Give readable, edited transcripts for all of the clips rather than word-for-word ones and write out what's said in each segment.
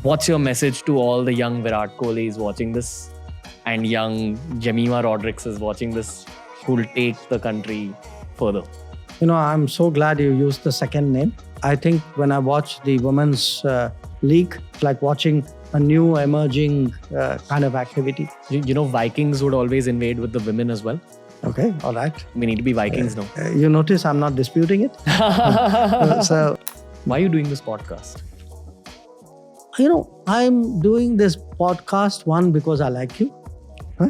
What's your message to all the young Virat Kohlis watching this and young Jemima Rodriguez watching this who'll take the country further? I'm so glad you used the second name. I think when I watch the women's league, it's like watching a new emerging kind of activity. Vikings would always invade with the women as well. Okay, all right. We need to be Vikings now. You notice I'm not disputing it. So, why are you doing this podcast? I'm doing this podcast, one, because I like you. Huh?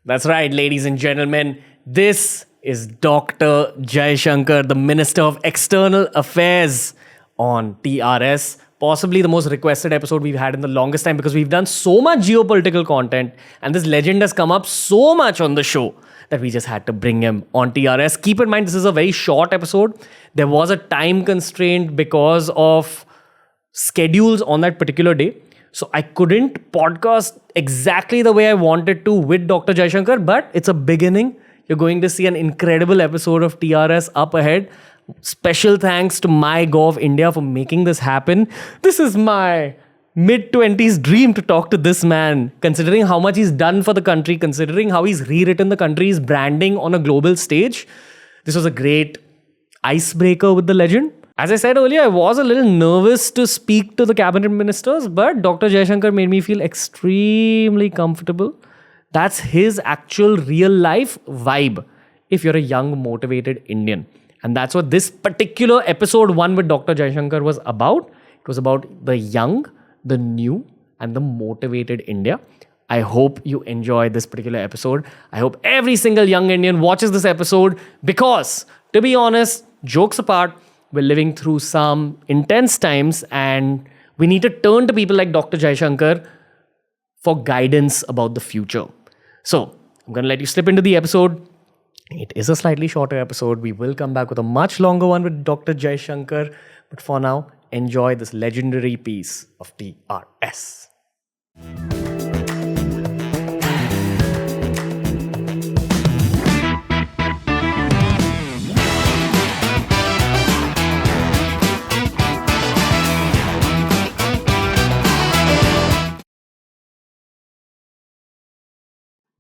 That's right, ladies and gentlemen. This is Dr. Jaishankar, the Minister of External Affairs on TRS. Possibly the most requested episode we've had in the longest time because we've done so much geopolitical content and this legend has come up so much on the show that we just had to bring him on TRS. Keep in mind, this is a very short episode. There was a time constraint because of schedules on that particular day. So I couldn't podcast exactly the way I wanted to with Dr. Jaishankar, but it's a beginning. You're going to see an incredible episode of TRS up ahead. Special thanks to MyGov India for making this happen. This is my mid-20s dream to talk to this man, considering how much he's done for the country, considering how he's rewritten the country's branding on a global stage. This was a great icebreaker with the legend. As I said earlier, I was a little nervous to speak to the cabinet ministers, but Dr. Jaishankar made me feel extremely comfortable. That's his actual real life vibe if you're a young, motivated Indian. And that's what this particular episode 1 with Dr. Jaishankar was about. It was about the young, the new, and the motivated India. I hope you enjoy this particular episode. I hope every single young Indian watches this episode because, to be honest, jokes apart, we're living through some intense times and we need to turn to people like Dr. Jaishankar for guidance about the future. So, I'm going to let you slip into the episode. It is a slightly shorter episode. We will come back with a much longer one with Dr. Jaishankar. But for now, enjoy this legendary piece of TRS.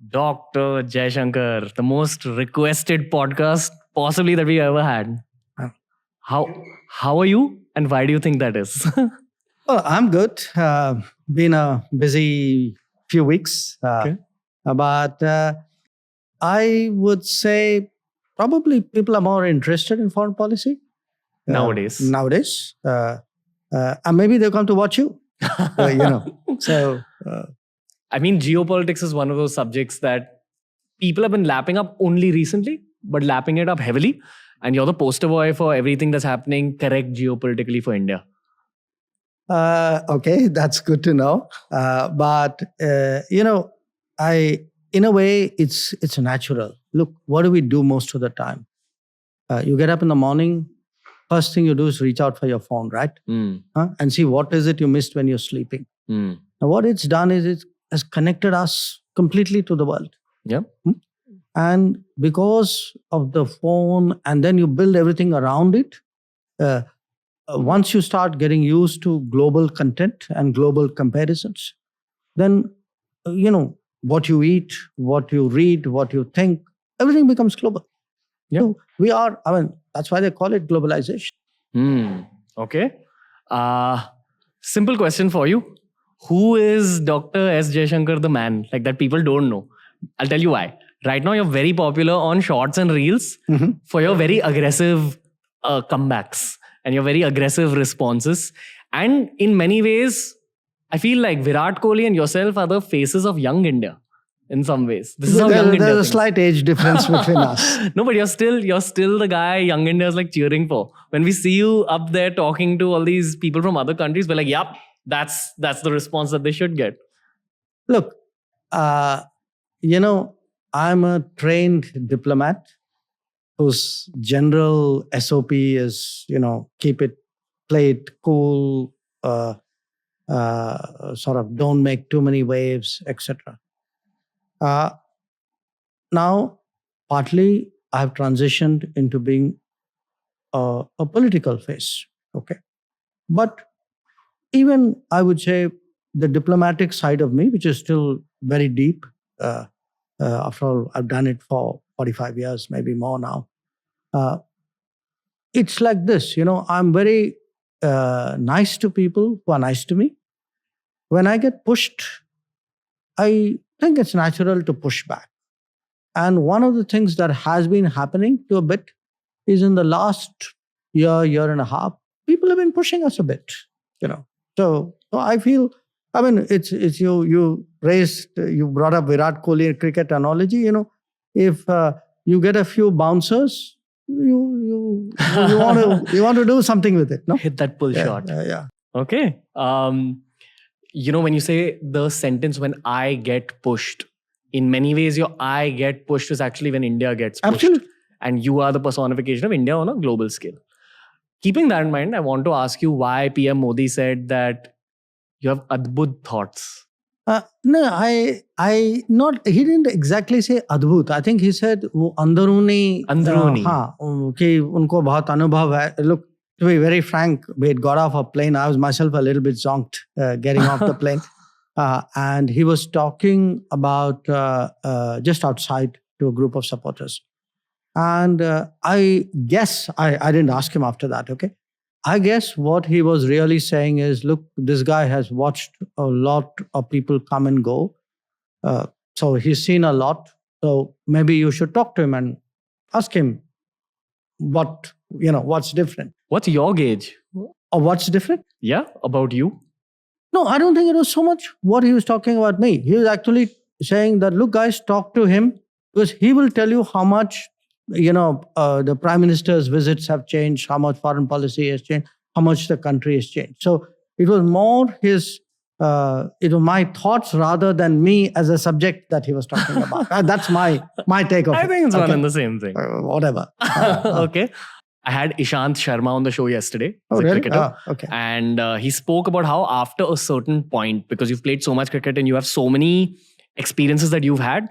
Dr. Jaishankar, the most requested podcast possibly that we ever had. How are you and why do you think that is? Well, I'm good. Been a busy few weeks. But I would say probably people are more interested in foreign policy. Nowadays. And maybe they'll come to watch you. So... I mean, geopolitics is one of those subjects that people have been lapping up only recently, but lapping it up heavily. And you're the poster boy for everything that's happening correct geopolitically for India. Okay, that's good to know. But in a way, it's natural. Look, what do we do most of the time? You get up in the morning, first thing you do is reach out for your phone, right? And see what is it you missed when you're sleeping. Now, what it's done is it has connected us completely to the world. Yep. And because of the phone, and then you build everything around it, once you start getting used to global content and global comparisons, then, what you eat, what you read, what you think, everything becomes global. Yep. So that's why they call it globalization. Okay. Simple question for you. Who is Dr. S Jaishankar, the man? Like that people don't know. I'll tell you why. Right now, you're very popular on shorts and reels for your very aggressive comebacks and your very aggressive responses. And in many ways, I feel like Virat Kohli and yourself are the faces of young India in some ways. This is how young India There's a slight age difference between us. No, but you're still the guy young India is like cheering for. When we see you up there talking to all these people from other countries, we're like, yep. That's the response that they should get. Look, I'm a trained diplomat whose general SOP is, play it cool, sort of don't make too many waves, etc. Now, partly I've transitioned into being a political face. Okay. But even I would say the diplomatic side of me, which is still very deep. After all, I've done it for 45 years, maybe more now. It's like this, I'm very nice to people who are nice to me. When I get pushed, I think it's natural to push back. And one of the things that has been happening to a bit is in the last year and a half, people have been pushing us a bit, So I feel, it's you brought up Virat Kohli cricket analogy, if you get a few bouncers, you want to do something with it, no? Hit that pull shot. Yeah. Okay. When you say the sentence, when I get pushed, in many ways, your I get pushed is actually when India gets pushed. Absolutely. And you are the personification of India on a global scale. Keeping that in mind, I want to ask you why PM Modi said that you have adbhut thoughts. No, he didn't exactly say adbhut. I think he said वो अंदरूनी कि उनको बहुत अनुभव है. Look, to be very frank, we had got off a plane. I was myself a little bit zonked getting off the plane. And he was talking about just outside to a group of supporters. And I guess, I didn't ask him after that, okay? I guess what he was really saying is, look, this guy has watched a lot of people come and go. So he's seen a lot. So maybe you should talk to him and ask him what's different. What's your gauge? Or what's different? Yeah, about you. No, I don't think it was so much what he was talking about me. He was actually saying that, look, guys, talk to him because he will tell you how much the Prime Minister's visits have changed, how much foreign policy has changed, how much the country has changed. So it was more my thoughts rather than me as a subject that he was talking about. That's my take of it. I think it's one and the same thing. Whatever. Okay. I had Ishant Sharma on the show yesterday. Oh, he's a really? cricketer. Okay. And he spoke about how after a certain point, because you've played so much cricket and you have so many experiences that you've had,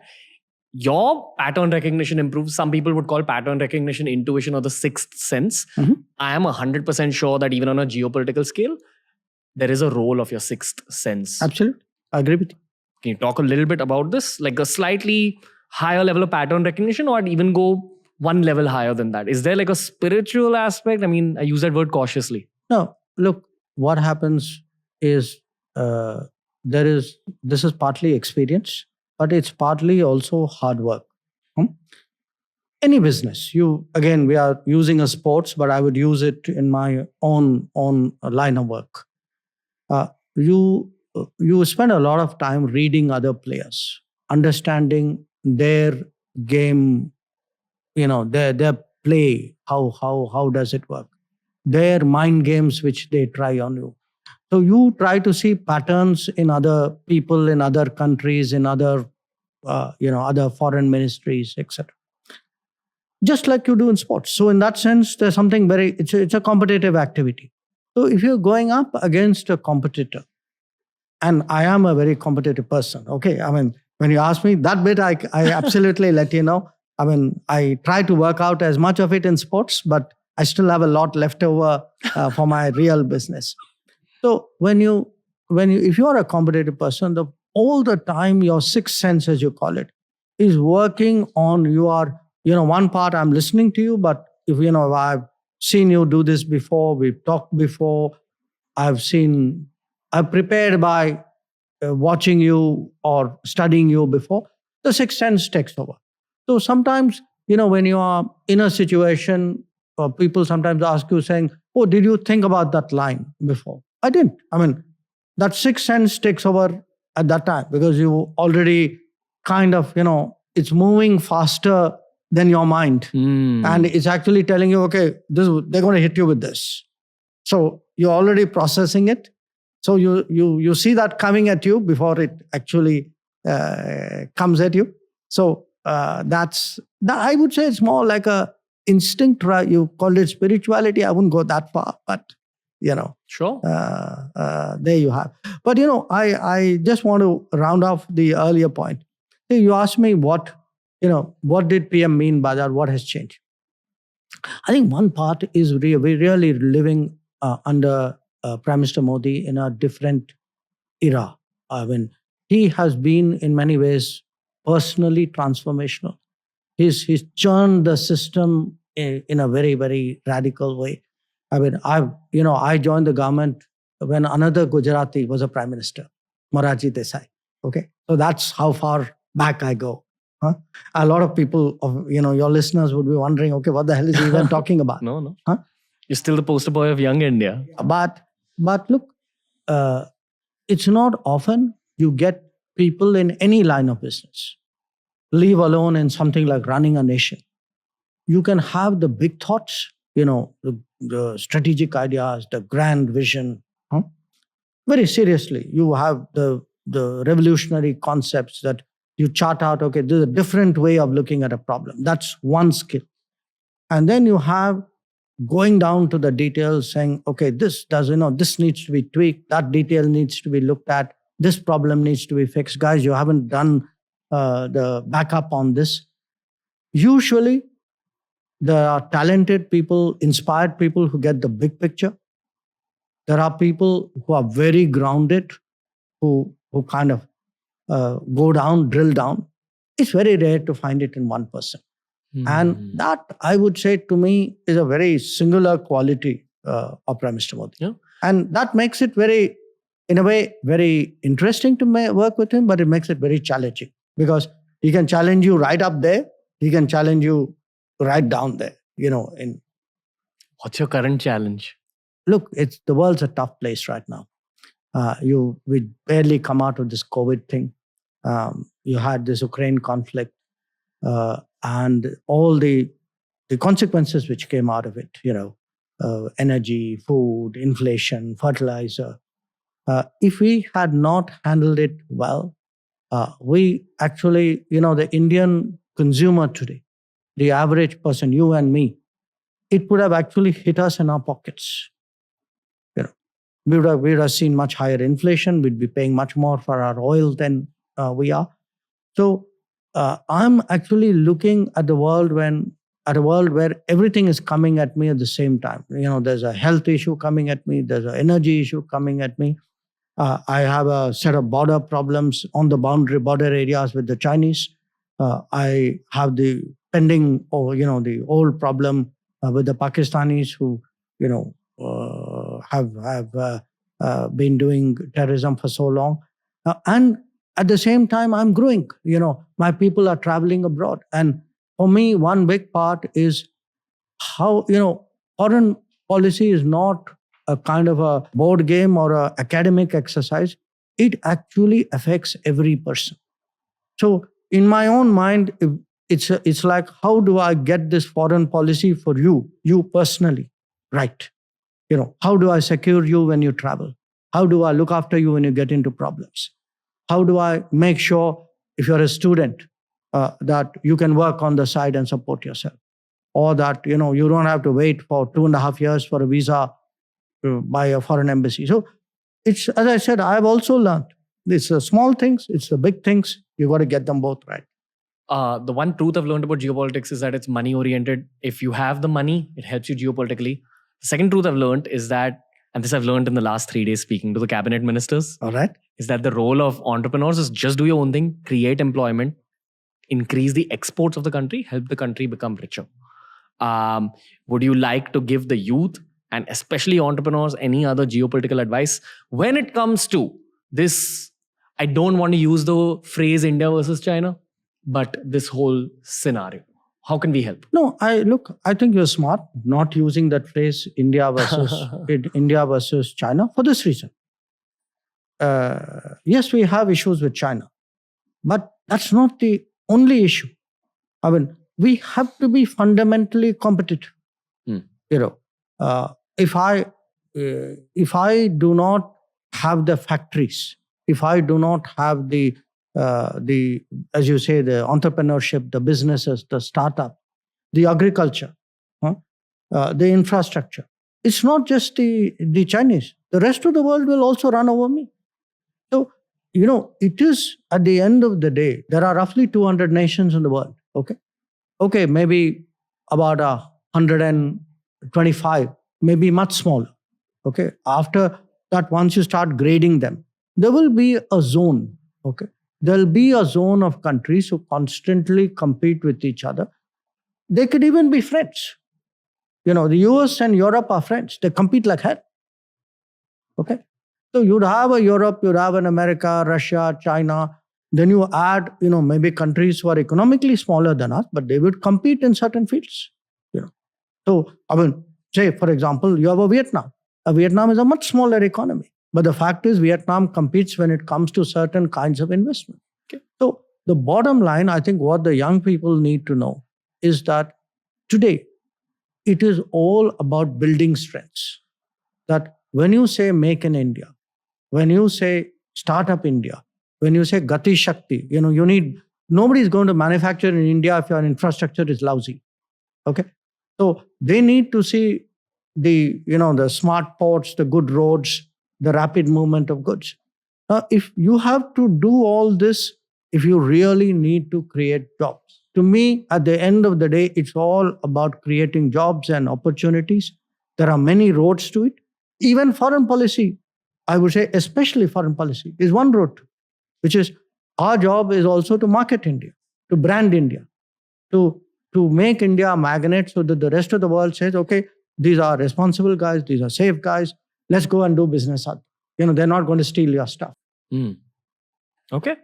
your pattern recognition improves. Some people would call pattern recognition intuition or the sixth sense. Mm-hmm. I am 100% sure that even on a geopolitical scale, there is a role of your sixth sense. Absolutely. I agree with you. Can you talk a little bit about this? Like a slightly higher level of pattern recognition, or even go one level higher than that? Is there like a spiritual aspect? I mean, I use that word cautiously. No, look, what happens is this is partly experience, but it's partly also hard work. Any business, we are using a sports, but I would use it in my own line of work. You spend a lot of time reading other players, understanding their game, their play, how does it work, their mind games which they try on you. So you try to see patterns in other people, in other countries, in other other foreign ministries, etc. Just like you do in sports. So in that sense, there's something it's a competitive activity. So if you're going up against a competitor, and I am a very competitive person, okay? I mean, when you ask me that bit, I absolutely let you know. I mean, I try to work out as much of it in sports, but I still have a lot left over for my real business. So if you are a competitive person, all the time your sixth sense, as you call it, is working on your, one part I'm listening to you, but if I've seen you do this before, we've talked before, I've prepared by watching you or studying you before, the sixth sense takes over. So sometimes, when you are in a situation, people sometimes ask you saying, oh, did you think about that line before? I didn't. I mean, that sixth sense takes over at that time because you already kind of, it's moving faster than your mind. And it's actually telling you, okay, they're going to hit you with this. So you're already processing it. So you see that coming at you before it actually comes at you. So that I would say it's more like a instinct. You call it spirituality. I wouldn't go that far, but Sure. There you have. But I just want to round off the earlier point. You asked me what did PM mean by that? What has changed? I think one part is we're really living under Prime Minister Modi in a different era. I mean, he has been in many ways personally transformational. He's churned the system in a very, very radical way. I mean, I joined the government when another Gujarati was a prime minister, Morarji Desai. Okay, so that's how far back I go. Huh? A lot of people, your listeners would be wondering, okay, what the hell is he even talking about? No. Huh? You're still the poster boy of young India. But look, it's not often you get people in any line of business, leave alone in something like running a nation. You can have the big thoughts, the strategic ideas, the grand vision. Huh? Very seriously, you have the revolutionary concepts that you chart out, okay, there's a different way of looking at a problem. That's one skill. And then you have going down to the details saying, okay, this needs to be tweaked, that detail needs to be looked at, this problem needs to be fixed. Guys, you haven't done the backup on this. Usually, there are talented people, inspired people who get the big picture. There are people who are very grounded, who kind of go down, drill down. It's very rare to find it in one person. And that, I would say, to me, is a very singular quality of Prime Minister Modi. Yeah. And that makes it very, in a way, very interesting to work with him, but it makes it very challenging because he can challenge you right up there. He can challenge you right down there, What's your current challenge? Look, the world's a tough place right now. We barely come out of this COVID thing. You had this Ukraine conflict. And all the consequences which came out of it, energy, food, inflation, fertilizer. If we had not handled it well, we actually, the Indian consumer today, the average person, you and me, it would have actually hit us in our pockets. We would have seen much higher inflation. We'd be paying much more for our oil than we are. So, I'm actually looking at the world where everything is coming at me at the same time. There's a health issue coming at me. There's an energy issue coming at me. I have a set of border problems on the border areas with the Chinese. I have the pending, the old problem with the Pakistanis who, have been doing terrorism for so long. And at the same time, I'm growing. My people are traveling abroad. And for me, one big part is how, foreign policy is not a kind of a board game or an academic exercise. It actually affects every person. So in my own mind, it's like, how do I get this foreign policy for you personally, right? How do I secure you when you travel? How do I look after you when you get into problems? How do I make sure, if you're a student, that you can work on the side and support yourself? Or that, you don't have to wait for 2.5 years for a visa by a foreign embassy. So it's, as I said, I've also learned, it's the small things, it's the big things. You got to get them both right. The one truth I've learned about geopolitics is that it's money oriented. If you have the money, it helps you geopolitically. The second truth I've learned is that, and this I've learned in the last 3 days speaking to the cabinet ministers, all right, is that the role of entrepreneurs is just do your own thing, create employment, increase the exports of the country, help the country become richer. Would you like to give the youth and especially entrepreneurs any other geopolitical advice when it comes to this? I don't want to use the phrase India versus China, but this whole scenario. How can we help? No, I think you're smart not using that phrase India versus China for this reason. Yes, we have issues with China, but that's not the only issue. I mean, we have to be fundamentally competitive. If I do not have the factories, if I do not have the as you say, the entrepreneurship, the businesses, the startup, the agriculture, the infrastructure, it's not just the Chinese. The rest of the world will also run over me. So, it is, at the end of the day, there are roughly 200 nations in the world. Okay, maybe about 125, maybe much smaller. Okay. After that, once you start grading them, there will be a zone. Okay. There'll be a zone of countries who constantly compete with each other. They could even be friends. The US and Europe are friends. They compete like hell. Okay. So you'd have a Europe, you'd have an America, Russia, China. Then you add, maybe countries who are economically smaller than us, but they would compete in certain fields. So, say, for example, you have a Vietnam. Vietnam is a much smaller economy. But the fact is, Vietnam competes when it comes to certain kinds of investment. Okay. So the bottom line, I think what the young people need to know is that today, it is all about building strengths. That when you say make in India, when you say startup India, when you say Gati Shakti, nobody is going to manufacture in India if your infrastructure is lousy. Okay. So they need to see the smart ports, the good roads, the rapid movement of goods. Now, if you have to do all this, if you really need to create jobs, to me, at the end of the day, it's all about creating jobs and opportunities. There are many roads to it. Even foreign policy, I would say, especially foreign policy, is one road, which is our job is also to market India, to brand India, to make India a magnet so that the rest of the world says, okay, these are responsible guys, these are safe guys, let's go and do business. They're not going to steal your stuff. Okay.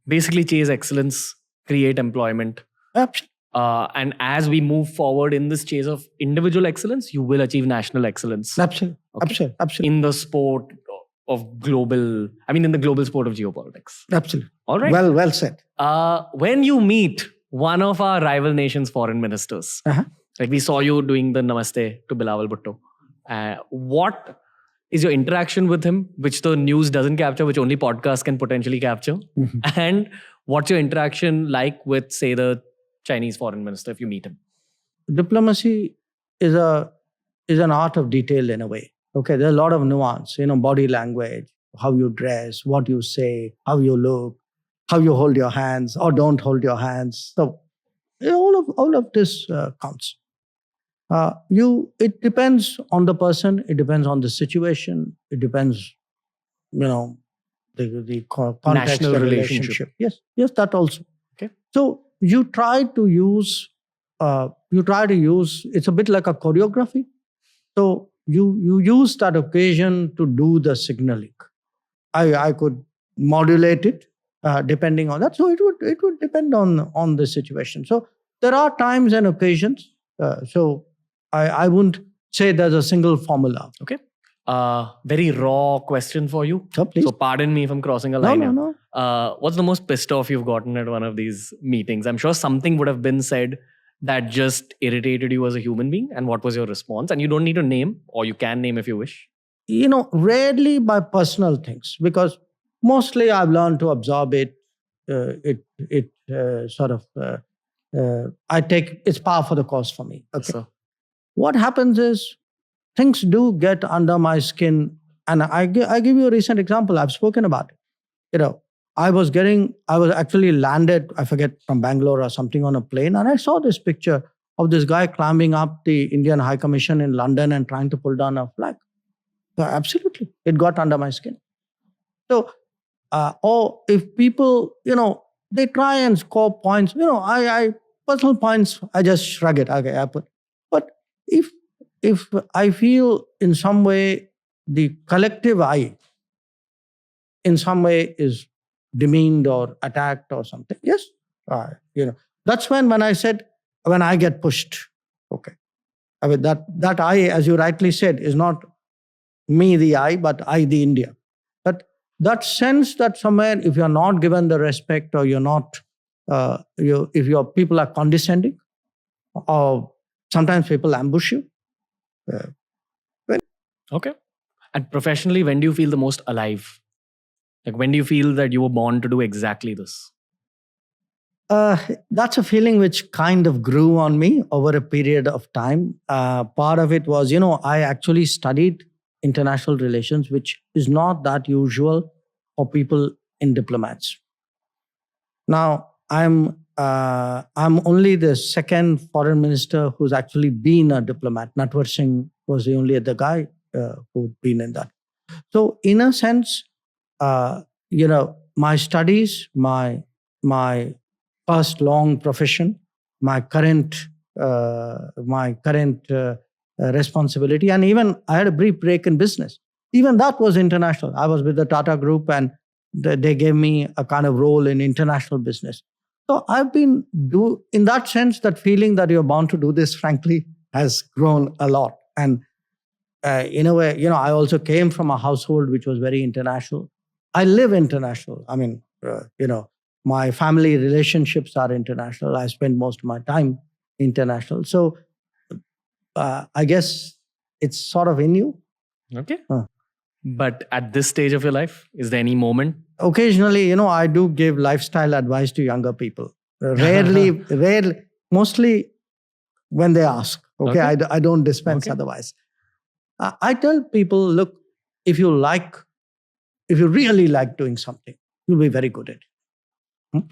Basically chase excellence, create employment. Absolutely. And as we move forward in this chase of individual excellence, you will achieve national excellence. Absolutely. Okay. Absolutely. In the sport of in the global sport of geopolitics. Absolutely. All right. Well said. When you meet one of our rival nations' foreign ministers, like we saw you doing the Namaste to Bilawal Bhutto, what is your interaction with him, which the news doesn't capture, which only podcasts can potentially capture? Mm-hmm. And what's your interaction like with, say, the Chinese foreign minister if you meet him? Diplomacy is an art of detail in a way. Okay, there's a lot of nuance, body language, how you dress, what you say, how you look, how you hold your hands or don't hold your hands. So all of this counts. It depends on the person. It depends on the situation. It depends, the context, national the relationship. Yes, that also. Okay. So you try to use. It's a bit like a choreography. So you use that occasion to do the signaling. I could modulate it depending on that. So it would depend on the situation. So there are times and occasions. So I wouldn't say there's a single formula. Okay. Very raw question for you. Oh, please. So pardon me if I'm crossing a line. No. What's the most pissed off you've gotten at one of these meetings? I'm sure something would have been said that just irritated you as a human being. And what was your response? And you don't need to name, or you can name if you wish. Rarely by personal things, because mostly I've learned to absorb it. I take it's par for the course for me. Okay. So, what happens is things do get under my skin. And I give you a recent example. I've spoken about it. I was actually landed, I forget, from Bangalore or something on a plane. And I saw this picture of this guy climbing up the Indian High Commission in London and trying to pull down a flag. So absolutely, it got under my skin. So, or if people, they try and score points, I personal points, I just shrug it. Okay, I put. But if I feel in some way the collective I in some way is demeaned or attacked or something, yes, that's when I get pushed. Okay, that I, as you rightly said, is not me the I, but I the India. That sense that somewhere, if you're not given the respect, or you're not, if your people are condescending, or sometimes people ambush you. Okay. And professionally, when do you feel the most alive? Like, when do you feel that you were born to do exactly this? That's a feeling which kind of grew on me over a period of time. Part of it was, I actually studied international relations, which is not that usual for people in diplomats. Now, I'm only the second foreign minister who's actually been a diplomat. Natwar Singh was the only other guy who've been in that. So in a sense, my studies, my first long profession, my current responsibility, and even I had a brief break in business. Even that was international. I was with the Tata Group, and they gave me a kind of role in international business. So I've been in that sense, that feeling that you're bound to do this, frankly, has grown a lot. And in a way, I also came from a household which was very international. I live international. I mean, my family relationships are international. I spend most of my time international. So I guess it's sort of in you. Okay. But at this stage of your life, is there any moment? Occasionally, I do give lifestyle advice to younger people. Rarely, mostly when they ask. Okay. I don't dispense otherwise. I tell people, look, if you really like doing something, you'll be very good at it.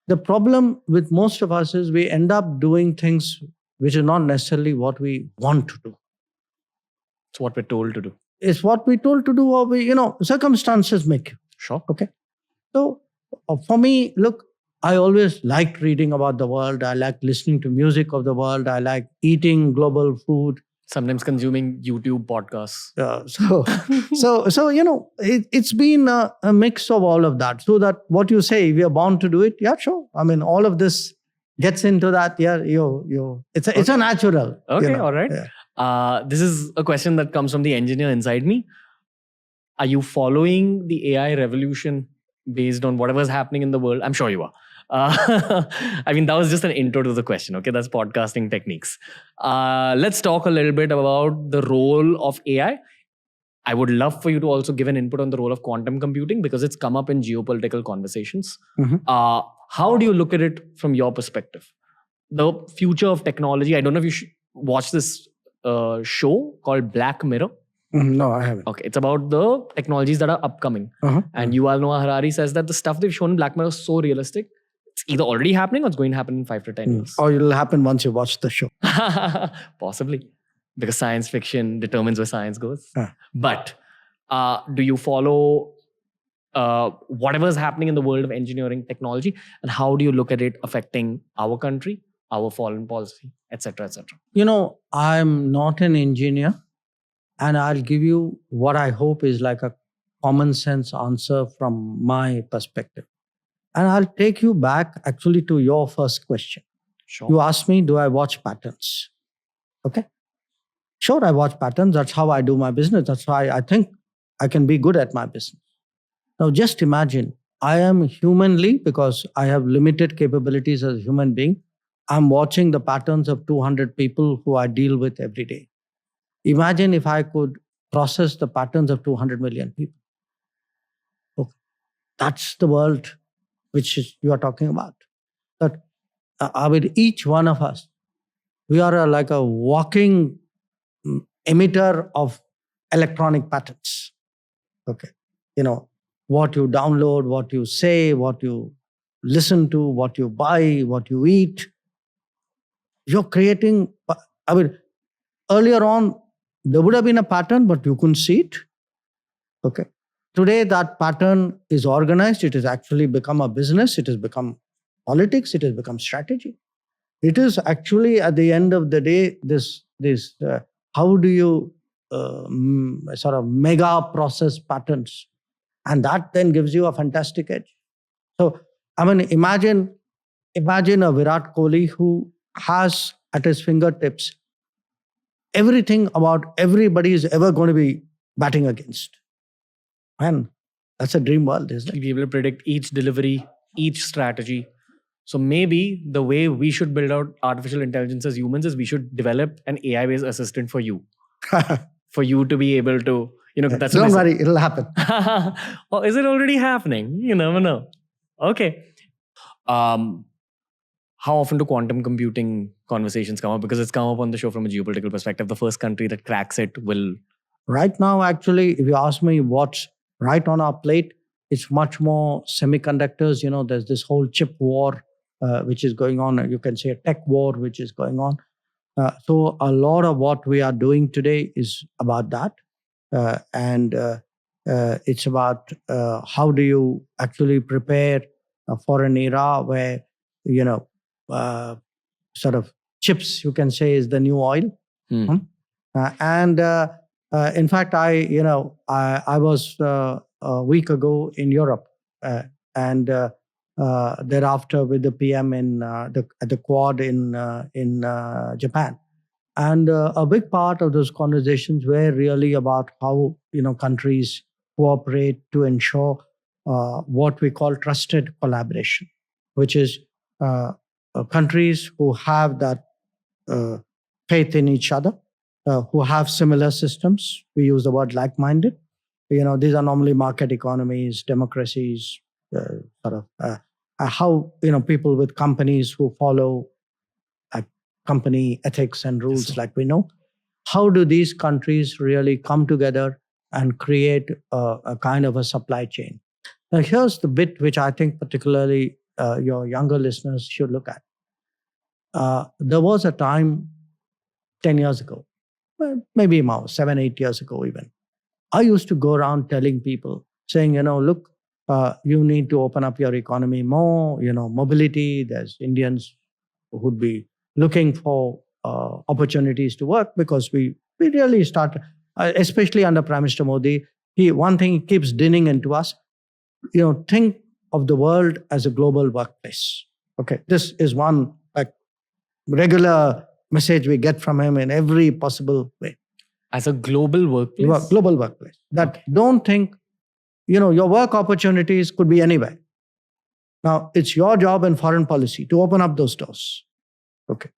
The problem with most of us is we end up doing things which is not necessarily what we want to do. It's what we're told to do. It's what we're told to do, or circumstances make you. Sure. Okay. So for me, look, I always liked reading about the world. I like listening to music of the world. I like eating global food. Sometimes consuming YouTube podcasts. It's been a mix of all of that. So that what you say, we are bound to do it. Yeah, sure. I mean, all of this gets into that. Yeah, it's a natural. Okay, all right. Yeah. This is a question that comes from the engineer inside me. Are you following the AI revolution based on whatever's happening in the world? I'm sure you are. I mean, that was just an intro to the question. Okay, that's podcasting techniques. Let's talk a little bit about the role of AI. I would love for you to also give an input on the role of quantum computing because it's come up in geopolitical conversations. Mm-hmm. How do you look at it from your perspective? The future of technology. I don't know if you should watch this show called Black Mirror. No, I haven't. Okay, it's about the technologies that are upcoming. And Yuval Noah Harari says that the stuff they've shown in Black Mirror is so realistic. It's either already happening or it's going to happen in 5 to 10 years. Or it'll happen once you watch the show. Possibly. Because science fiction determines where science goes. But do you follow whatever's happening in the world of engineering technology? And how do you look at it affecting our country, our foreign policy, etc., etc.? I'm not an engineer. And I'll give you what I hope is like a common sense answer from my perspective. And I'll take you back actually to your first question. Sure. You asked me, do I watch patterns? Okay. Sure, I watch patterns. That's how I do my business. That's why I think I can be good at my business. Now, just imagine, I am humanly, because I have limited capabilities as a human being, I'm watching the patterns of 200 people who I deal with every day. Imagine if I could process the patterns of 200 million people. Okay. That's the world which you are talking about. That with each one of us, we are like a walking emitter of electronic patterns. Okay. What you download, what you say, what you listen to, what you buy, what you eat. You're creating, earlier on, there would have been a pattern, but you couldn't see it. Okay. Today, that pattern is organized. It has actually become a business. It has become politics. It has become strategy. It is actually, at the end of the day, this how do you sort of mega process patterns? And that then gives you a fantastic edge. So, imagine a Virat Kohli who has at his fingertips everything about everybody is ever going to be batting against. Man, that's a dream world, isn't it? Be able to predict each delivery, each strategy. So maybe the way we should build out artificial intelligence as humans is we should develop an AI-based assistant for you. For you to be able to, that's don't worry, it'll happen. Or is it already happening? You never know. Okay. How often do quantum computing conversations come up? Because it's come up on the show from a geopolitical perspective. The first country that cracks it will... Right now, actually, if you ask me what's right on our plate, it's much more semiconductors. There's this whole chip war which is going on. You can say a tech war which is going on. So a lot of what we are doing today is about that. and it's about how do you actually prepare for an era where, you know, sort of chips, you can say, is the new oil. Hmm. And in fact, I was a week ago in Europe, and thereafter with the PM at the Quad in Japan. And a big part of those conversations were really about how, countries cooperate to ensure what we call trusted collaboration, which is countries who have that faith in each other, who have similar systems. We use the word like-minded. These are normally market economies, democracies, how, people with companies who follow company ethics and rules, like we know. How do these countries really come together and create a kind of a supply chain? Now, here's the bit which I think particularly your younger listeners should look at. There was a time 10 years ago, maybe now 7, 8 years ago even, I used to go around telling people, saying, look, you need to open up your economy more, mobility. There's Indians who would be looking for opportunities to work, because we really start, especially under Prime Minister Modi, one thing he keeps dinning into us, think of the world as a global workplace. Okay, this is one regular message we get from him in every possible way. As a global workplace? Global workplace. That don't think, your work opportunities could be anywhere. Now, it's your job in foreign policy to open up those doors. Okay.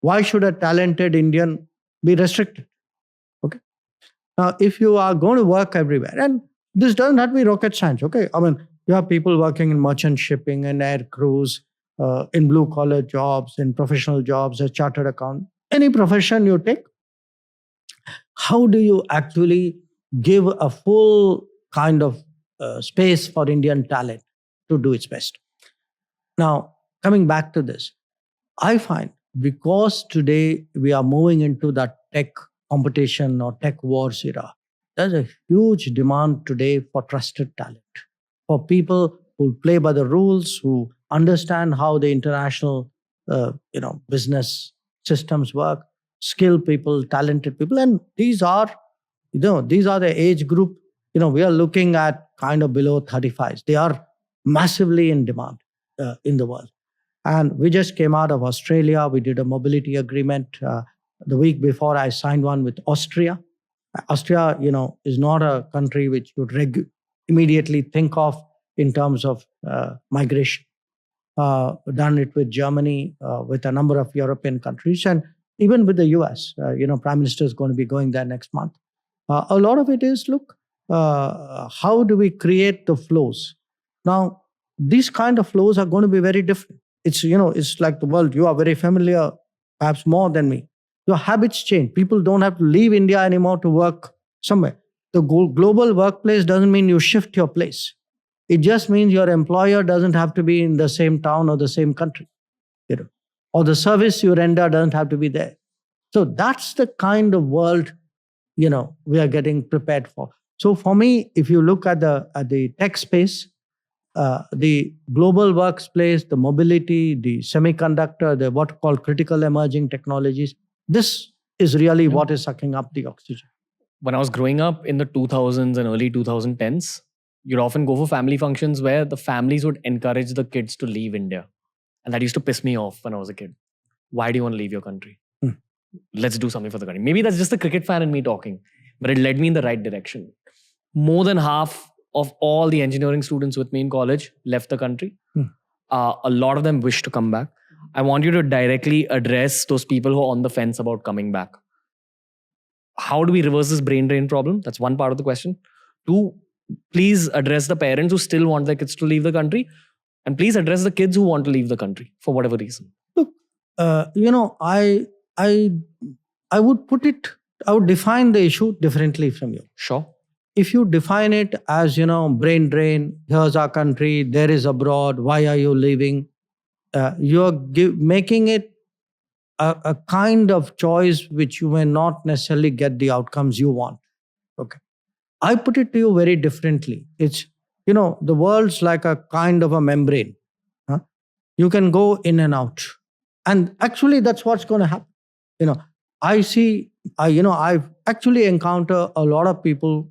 Why should a talented Indian be restricted? Okay. Now, if you are going to work everywhere, and this doesn't have to be rocket science, okay? I mean, you have people working in merchant shipping and air crews, in blue-collar jobs, in professional jobs, as chartered accountant, any profession you take. How do you actually give a full kind of space for Indian talent to do its best? Now, coming back to this, I find because today we are moving into that tech competition or tech wars era, there's a huge demand today for trusted talent, for people who play by the rules, who understand how the international business systems work, skilled people, talented people. And these are the age group, we are looking at kind of below 35s. They are massively in demand in the world. And we just came out of Australia. We did a mobility agreement. The week before, I signed one with Austria. Austria, is not a country which you would immediately think of in terms of migration. Done it with Germany, with a number of European countries, and even with the US. Prime Minister is going to be going there next month. A lot of it is, look, how do we create the flows? Now, these kind of flows are going to be very different. It's like the world. You are very familiar, perhaps more than me. Your habits change. People don't have to leave India anymore to work somewhere. The global workplace doesn't mean you shift your place. It just means your employer doesn't have to be in the same town or the same country, or the service you render doesn't have to be there. So that's the kind of world, we are getting prepared for. So for me, if you look at the tech space, the global workplace, the mobility, the semiconductor, the what called critical emerging technologies, this is really what is sucking up the oxygen. When I was growing up in the 2000s and early 2010s, you'd often go for family functions where the families would encourage the kids to leave India. And that used to piss me off when I was a kid. Why do you want to leave your country? Let's do something for the country. Maybe that's just the cricket fan in me talking, but it led me in the right direction. More than half of all the engineering students with me in college left the country. A lot of them wish to come back. I want you to directly address those people who are on the fence about coming back. How do we reverse this brain drain problem? That's one part of the question. 2, please address the parents who still want their kids to leave the country. And please address the kids who want to leave the country for whatever reason. Look, I would define the issue differently from you. Sure. If you define it as, brain drain, here's our country, there is abroad, why are you leaving? You're making it a kind of choice which you may not necessarily get the outcomes you want. Okay. I put it to you very differently. It's, the world's like a kind of a membrane. Huh? You can go in and out. And actually, that's what's going to happen. I see, I've actually encountered a lot of people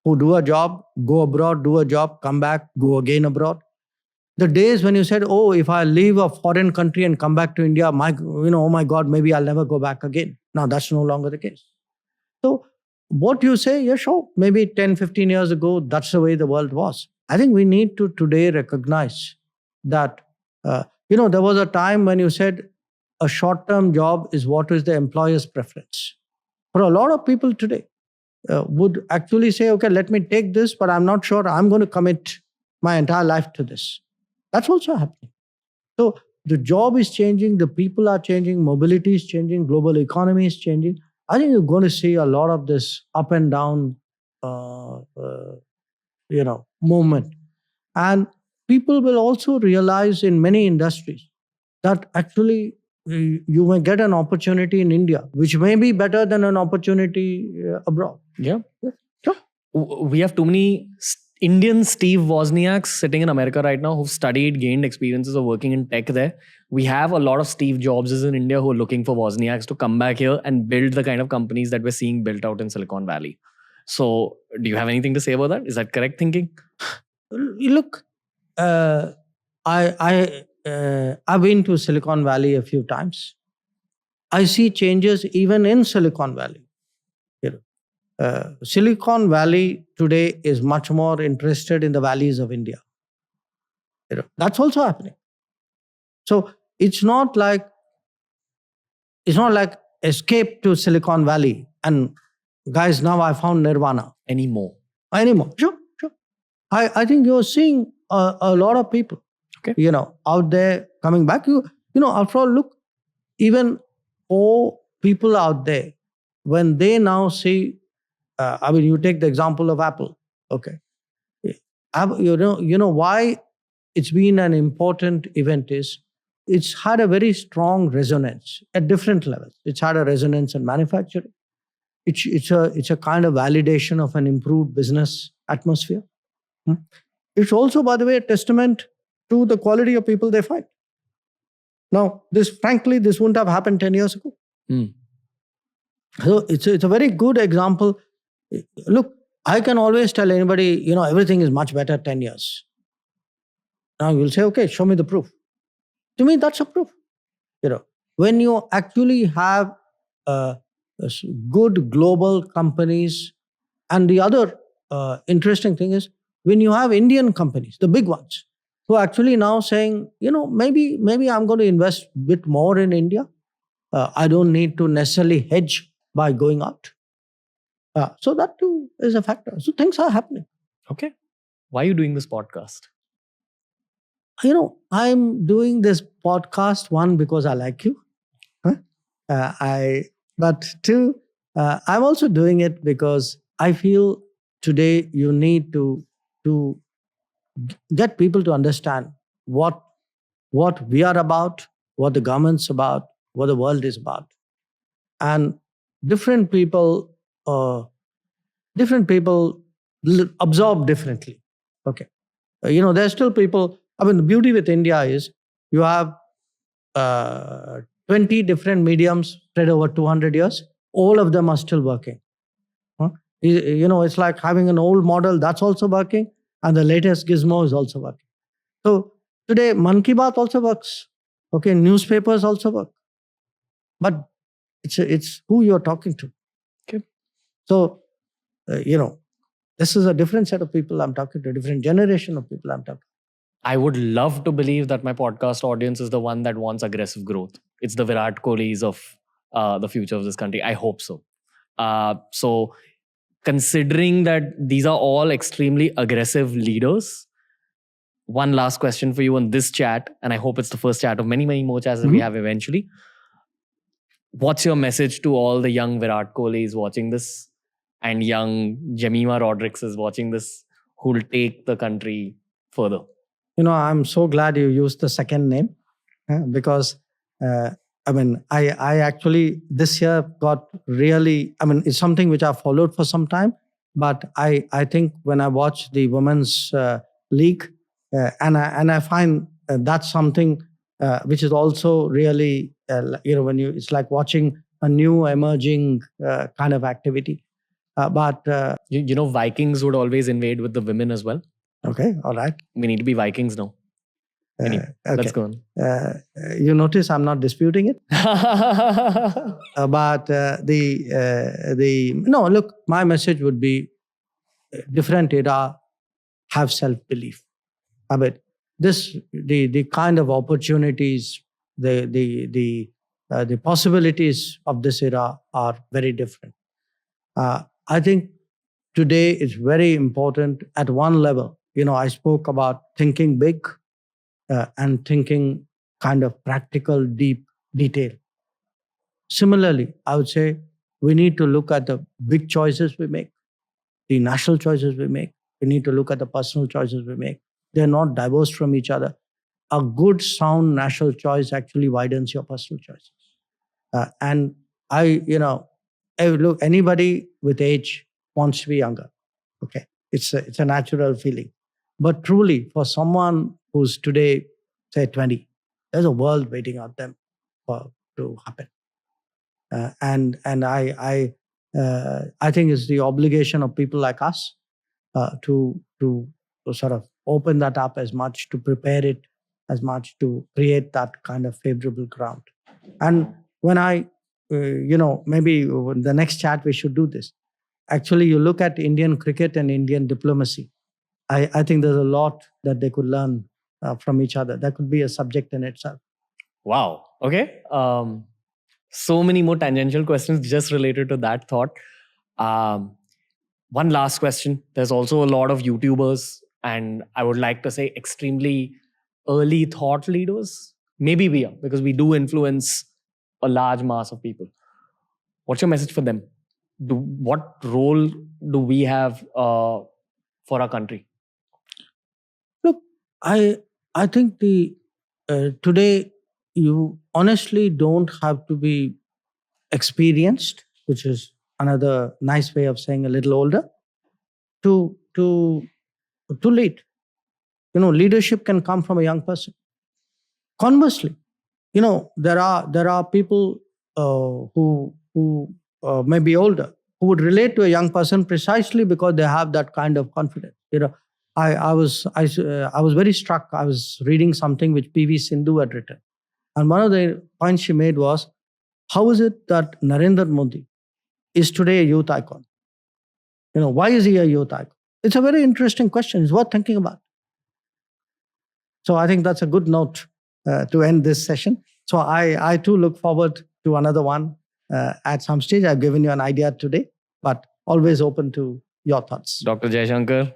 who do a job, go abroad, do a job, come back, go again abroad. The days when you said, oh, if I leave a foreign country and come back to India, oh my God, maybe I'll never go back again. Now that's no longer the case. So what you say, yeah, sure, maybe 10, 15 years ago, that's the way the world was. I think we need to today recognize that, there was a time when you said a short-term job is what is the employer's preference. For a lot of people today would actually say, okay, let me take this, but I'm not sure I'm going to commit my entire life to this. That's also happening. So the job is changing, the people are changing, mobility is changing, global economy is changing. I think you're going to see a lot of this up and down, movement. And people will also realize in many industries that actually you may get an opportunity in India, which may be better than an opportunity abroad. Yeah. Sure. We have too many Indian Steve Wozniaks sitting in America right now who've studied, gained experiences of working in tech there. We have a lot of Steve Jobses in India who are looking for Wozniaks to come back here and build the kind of companies that we're seeing built out in Silicon Valley. So do you have anything to say about that? Is that correct thinking? Look, I've been to Silicon Valley a few times. I see changes even in Silicon Valley. Silicon Valley today is much more interested in the valleys of India. That's also happening. So it's not like escape to Silicon Valley and guys, now I found Nirvana. Anymore. Sure. I think you're seeing a lot of people, out there coming back. After all, look, even for people out there, when they now see, you take the example of Apple, okay? You know why it's been an important event is it's had a very strong resonance at different levels. It's had a resonance in manufacturing. It's a kind of validation of an improved business atmosphere. It's also, by the way, a testament to the quality of people they find. Now, this wouldn't have happened 10 years ago. So it's a very good example. Look, I can always tell anybody, everything is much better 10 years. Now you'll say, okay, show me the proof. To me, that's a proof. When you actually have good global companies, and the other interesting thing is when you have Indian companies, the big ones, who are actually now saying, maybe I'm going to invest a bit more in India. I don't need to necessarily hedge by going out. So that too is a factor. So things are happening. Okay. Why are you doing this podcast? I'm doing this podcast, one, because I like you. But two, I'm also doing it because I feel today you need to get people to understand what we are about, what the government's about, what the world is about. And different people absorb differently. Okay. There's still people, the beauty with India is you have 20 different mediums spread over 200 years. All of them are still working. It's like having an old model that's also working, and the latest gizmo is also working. So today, Man Ki Baat also works. Okay, newspapers also work. But it's who you're talking to. Okay. So, this is a different set of people I'm talking to, a different generation of people I'm talking to. I would love to believe that my podcast audience is the one that wants aggressive growth. It's the Virat Kohlis of the future of this country. I hope so. So considering that these are all extremely aggressive leaders, one last question for you on this chat, and I hope it's the first chat of many, many more chats that we have eventually. What's your message to all the young Virat Kohlis watching this and young Jemima Rodriguez watching this who will take the country further? I'm so glad you used the second name because, I actually this year got really, it's something which I've followed for some time. But I think when I watch the women's league, and I find that's something which is also really, it's like watching a new emerging kind of activity. But Vikings would always invade with the women as well. Okay, all right. We need to be Vikings now. Let's go on. You notice I'm not disputing it. But no, look, my message would be different era, have self-belief. I mean, the kind of opportunities, the possibilities of this era are very different. I think today it's very important at one level. I spoke about thinking big and thinking kind of practical, deep detail. Similarly, I would say we need to look at the big choices we make, the national choices we make. We need to look at the personal choices we make. They're not divorced from each other. A good, sound national choice actually widens your personal choices. And look, anybody with age wants to be younger. Okay, it's a natural feeling. But truly, for someone who's today, say 20, there's a world waiting out them to happen. And I think it's the obligation of people like us to sort of open that up as much, to prepare it as much, to create that kind of favorable ground. And when maybe in the next chat we should do this. Actually, you look at Indian cricket and Indian diplomacy. I think there's a lot that they could learn from each other. That could be a subject in itself. Wow. Okay. So many more tangential questions just related to that thought. One last question. There's also a lot of YouTubers, and I would like to say extremely early thought leaders. Maybe we are, because we do influence a large mass of people. What's your message for them? What role do we have for our country? Look, I think today you honestly don't have to be experienced, which is another nice way of saying a little older, to lead. Leadership can come from a young person. Conversely, there are people who may be older who would relate to a young person precisely because they have that kind of confidence. I was very struck. I was reading something which P.V. Sindhu had written, and one of the points she made was, how is it that Narendra Modi is today a youth icon? Why is he a youth icon? It's a very interesting question. It's worth thinking about. So I think that's a good note to end this session. So I too look forward to another one at some stage. I've given you an idea today, but always open to your thoughts. Dr. Jaishankar,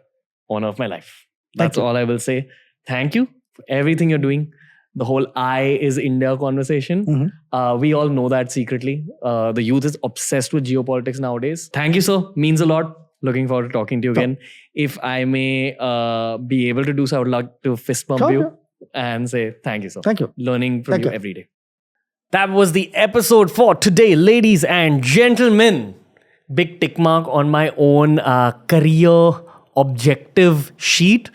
honor of my life. That's all I will say. Thank you for everything you're doing. The whole I is India conversation. Mm-hmm. We all know that secretly. The youth is obsessed with geopolitics nowadays. Thank you, sir. Means a lot. Looking forward to talking to you again. If I may be able to do so, I would like to fist bump you and say thank you, sir. Thank you. Learning from you every day. That was the episode for today, ladies and gentlemen. Big tick mark on my own career objective sheet.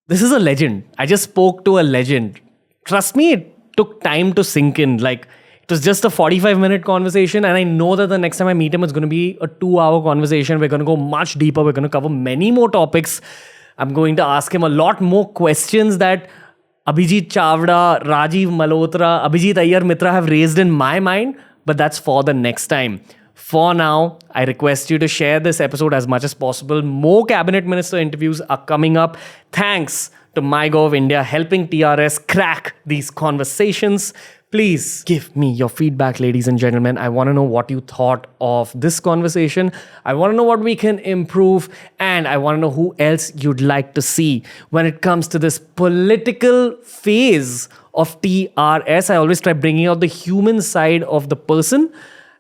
This is a legend. I just spoke to a legend. Trust me, it took time to sink in. Like, it was just a 45-minute conversation, and I know that the next time I meet him, it's going to be a 2-hour conversation. We're going to go much deeper. We're going to cover many more topics. I'm going to ask him a lot more questions that Abhijit Chavda, Rajiv Malhotra, Abhijit Iyer Mitra have raised in my mind, but that's for the next time. For now, I request you to share this episode as much as possible. More cabinet minister interviews are coming up. Thanks to MyGov India helping TRS crack these conversations. Please give me your feedback, ladies and gentlemen. I want to know what you thought of this conversation. I want to know what we can improve. And I want to know who else you'd like to see when it comes to this political phase of TRS. I always try bringing out the human side of the person.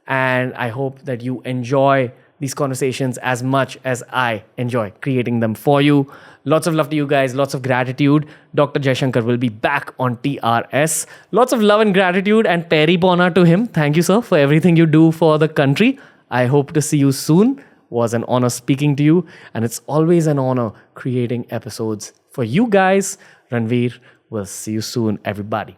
And I hope that you enjoy these conversations as much as I enjoy creating them for you. Lots of love to you guys. Lots of gratitude. Dr. Jaishankar will be back on TRS. Lots of love and gratitude and Perry Bona to him. Thank you, sir, for everything you do for the country. I hope to see you soon. was an honor speaking to you, and it's always an honor creating episodes for you guys. Ranveer, we'll see you soon, everybody.